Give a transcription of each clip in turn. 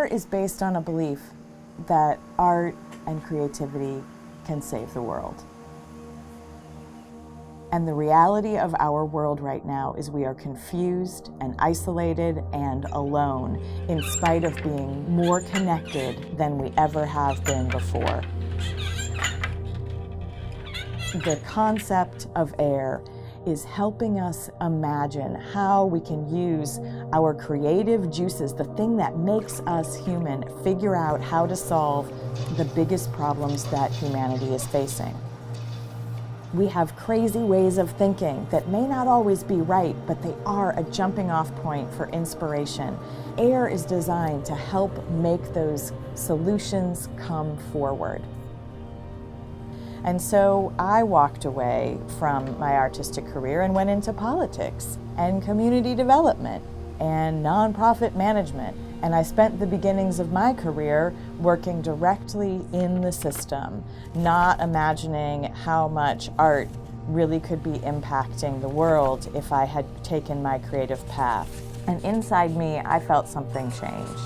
AIR is based on a belief that art and creativity can save the world. And the reality of our world right now is we are confused and isolated and alone, in spite of being more connected than we ever have been before. The concept of AIR is helping us imagine how we can use our creative juices, the thing that makes us human, figure out how to solve the biggest problems that humanity is facing. We have crazy ways of thinking that may not always be right, but they are a jumping off point for inspiration. AIR is designed to help make those solutions come forward. And so I walked away from my artistic career and went into politics and community development and nonprofit management. And I spent the beginnings of my career working directly in the system, not imagining how much art really could be impacting the world if I had taken my creative path. And inside me, I felt something change,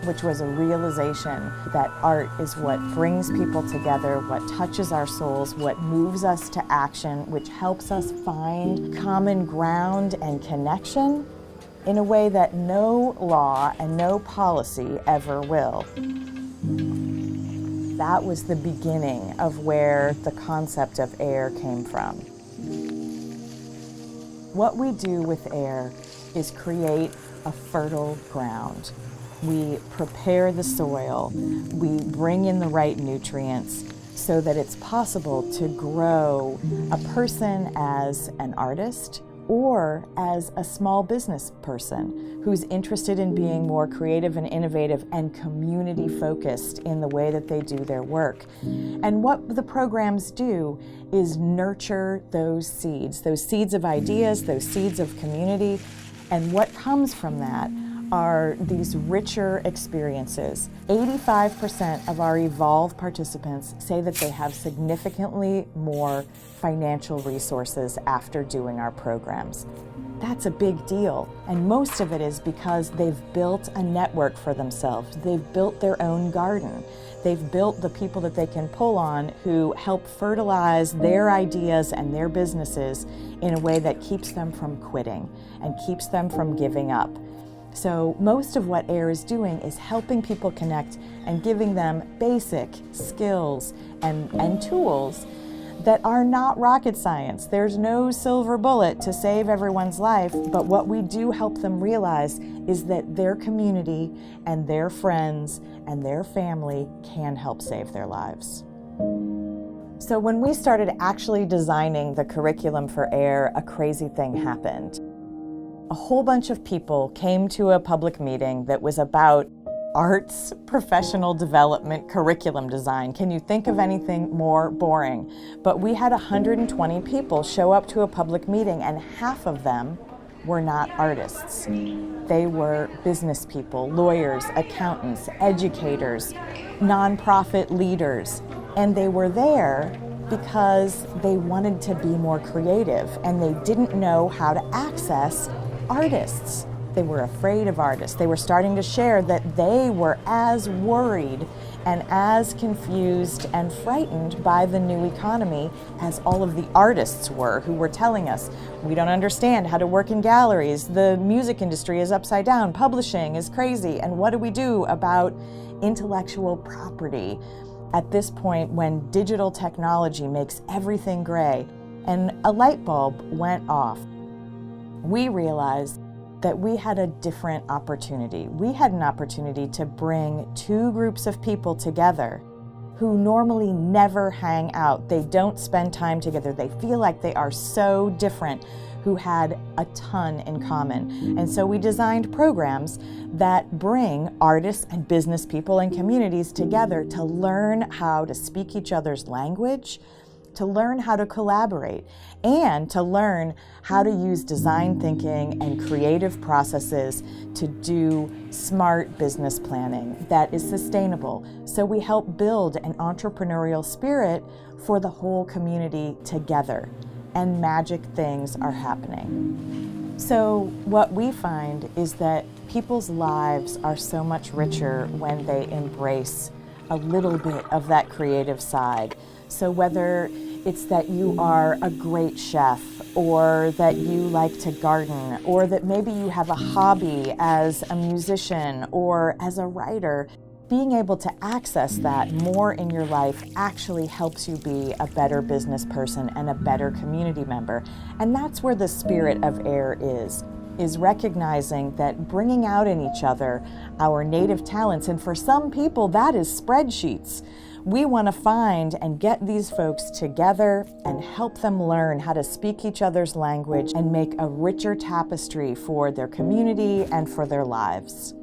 which was a realization that art is what brings people together, what touches our souls, what moves us to action, which helps us find common ground and connection in a way that no law and no policy ever will. That was the beginning of where the concept of AIR came from. What we do with AIR is create a fertile ground. We prepare the soil, we bring in the right nutrients so that it's possible to grow a person as an artist or as a small business person who's interested in being more creative and innovative and community focused in the way that they do their work. And what the programs do is nurture those seeds of ideas, those seeds of community, and what comes from that are these richer experiences. 85% of our Evolve participants say that they have significantly more financial resources after doing our programs. That's a big deal, and most of it is because they've built a network for themselves. They've built their own garden. They've built the people that they can pull on who help fertilize their ideas and their businesses in a way that keeps them from quitting and keeps them from giving up. So most of what AIR is doing is helping people connect and giving them basic skills and tools that are not rocket science. There's no silver bullet to save everyone's life, but what we do help them realize is that their community and their friends and their family can help save their lives. So when we started actually designing the curriculum for AIR, a crazy thing happened. A whole bunch of people came to a public meeting that was about arts professional development curriculum design. Can you think of anything more boring? But we had 120 people show up to a public meeting, and half of them were not artists. They were business people, lawyers, accountants, educators, nonprofit leaders, and they were there because they wanted to be more creative and they didn't know how to access artists. They were afraid of artists. They were starting to share that they were as worried and as confused and frightened by the new economy as all of the artists were, who were telling us, we don't understand how to work in galleries, the music industry is upside down, publishing is crazy, and what do we do about intellectual property at this point when digital technology makes everything gray? And a light bulb went off. We realized that we had a different opportunity. We had an opportunity to bring two groups of people together who normally never hang out. They don't spend time together. They feel like they are so different, who had a ton in common. And so we designed programs that bring artists and business people and communities together to learn how to speak each other's language, to learn how to collaborate, and to learn how to use design thinking and creative processes to do smart business planning that is sustainable. So we help build an entrepreneurial spirit for the whole community together, and magic things are happening. So what we find is that people's lives are so much richer when they embrace a little bit of that creative side. So whether it's that you are a great chef, or that you like to garden, or that maybe you have a hobby as a musician or as a writer, being able to access that more in your life actually helps you be a better business person and a better community member. And that's where the spirit of AIR is recognizing that bringing out in each other our native talents, and for some people that is spreadsheets. We want to find and get these folks together and help them learn how to speak each other's language and make a richer tapestry for their community and for their lives.